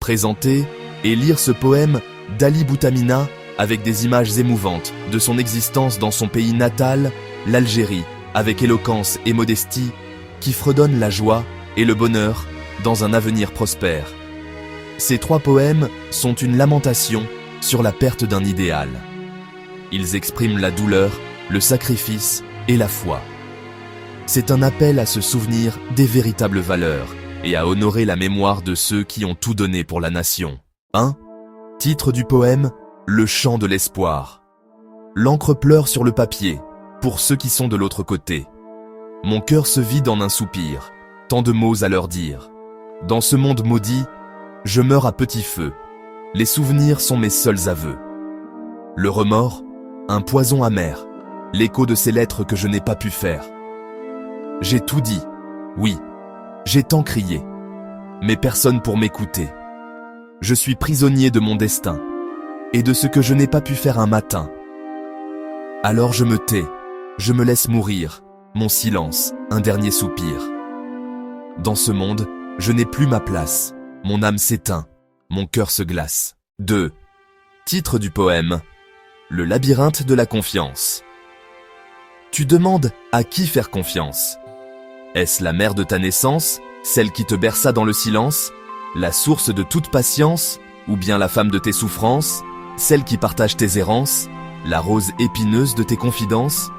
présenter et lire ce poème d'Ali Boutamina avec des images émouvantes de son existence dans son pays natal, l'Algérie, avec éloquence et modestie, qui fredonnent la joie et le bonheur dans un avenir prospère. Ces 3 poèmes sont une lamentation sur la perte d'un idéal. Ils expriment la douleur, le sacrifice et la foi. C'est un appel à se souvenir des véritables valeurs et à honorer la mémoire de ceux qui ont tout donné pour la nation. 1. Titre du poème, Le chant de l'espoir. L'encre pleure sur le papier, pour ceux qui sont de l'autre côté. Mon cœur se vide en un soupir, tant de mots à leur dire. Dans ce monde maudit, je meurs à petit feu. Les souvenirs sont mes seuls aveux. Le remords, un poison amer, l'écho de ces lettres que je n'ai pas pu faire. J'ai tout dit, oui, j'ai tant crié, mais personne pour m'écouter. Je suis prisonnier de mon destin, et de ce que je n'ai pas pu faire un matin. Alors je me tais, je me laisse mourir, mon silence, un dernier soupir. Dans ce monde, je n'ai plus ma place, mon âme s'éteint, mon cœur se glace. 2. Titre du poème, Le labyrinthe de la confiance. Tu demandes à qui faire confiance. Est-ce la mère de ta naissance, celle qui te berça dans le silence, la source de toute patience, ou bien la femme de tes souffrances, celle qui partage tes errances, la rose épineuse de tes confidences?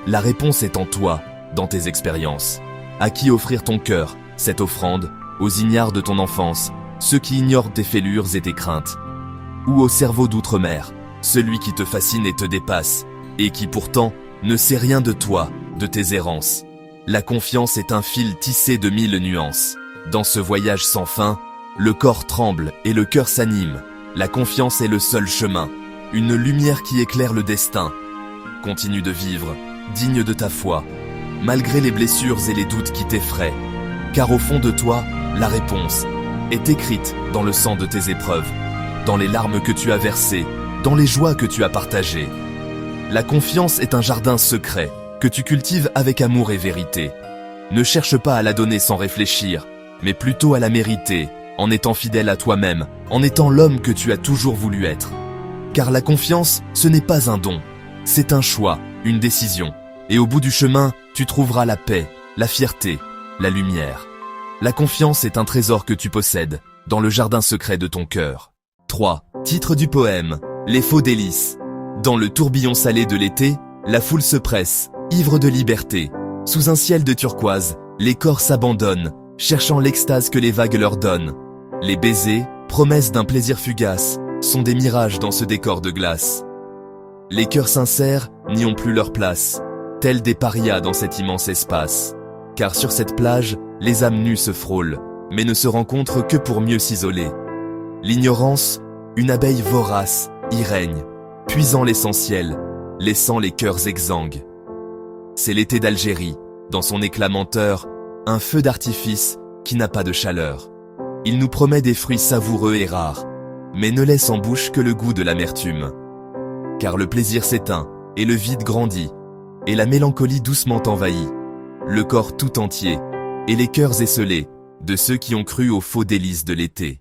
La réponse est en toi, dans tes expériences. À qui offrir ton cœur, cette offrande, aux ignares de ton enfance, ceux qui ignorent tes fêlures et tes craintes? Ou au cerveau d'outre-mer, celui qui te fascine et te dépasse, et qui pourtant ne sait rien de toi, de tes errances? La confiance est un fil tissé de 1000 nuances. Dans ce voyage sans fin, le corps tremble et le cœur s'anime. La confiance est le seul chemin, une lumière qui éclaire le destin. Continue de vivre, digne de ta foi, malgré les blessures et les doutes qui t'effraient. Car au fond de toi, la réponse est écrite dans le sang de tes épreuves, dans les larmes que tu as versées, dans les joies que tu as partagées. La confiance est un jardin secret que tu cultives avec amour et vérité. Ne cherche pas à la donner sans réfléchir, mais plutôt à la mériter, en étant fidèle à toi-même, en étant l'homme que tu as toujours voulu être. Car la confiance, ce n'est pas un don, c'est un choix, une décision. Et au bout du chemin, tu trouveras la paix, la fierté, la lumière. La confiance est un trésor que tu possèdes, dans le jardin secret de ton cœur. 3. Titre du poème, Les faux délices. Dans le tourbillon salé de l'été, la foule se presse, ivre de liberté. Sous un ciel de turquoise, les corps s'abandonnent, cherchant l'extase que les vagues leur donnent. Les baisers, promesses d'un plaisir fugace, sont des mirages dans ce décor de glace. Les cœurs sincères n'y ont plus leur place, tels des parias dans cet immense espace. Car sur cette plage, les âmes nues se frôlent, mais ne se rencontrent que pour mieux s'isoler. L'ignorance, une abeille vorace, y règne, puisant l'essentiel, laissant les cœurs exsangues. C'est l'été d'Algérie, dans son éclat menteur, un feu d'artifice qui n'a pas de chaleur. Il nous promet des fruits savoureux et rares, mais ne laisse en bouche que le goût de l'amertume. Car le plaisir s'éteint, et le vide grandit, et la mélancolie doucement envahit le corps tout entier, et les cœurs esselés de ceux qui ont cru aux faux délices de l'été.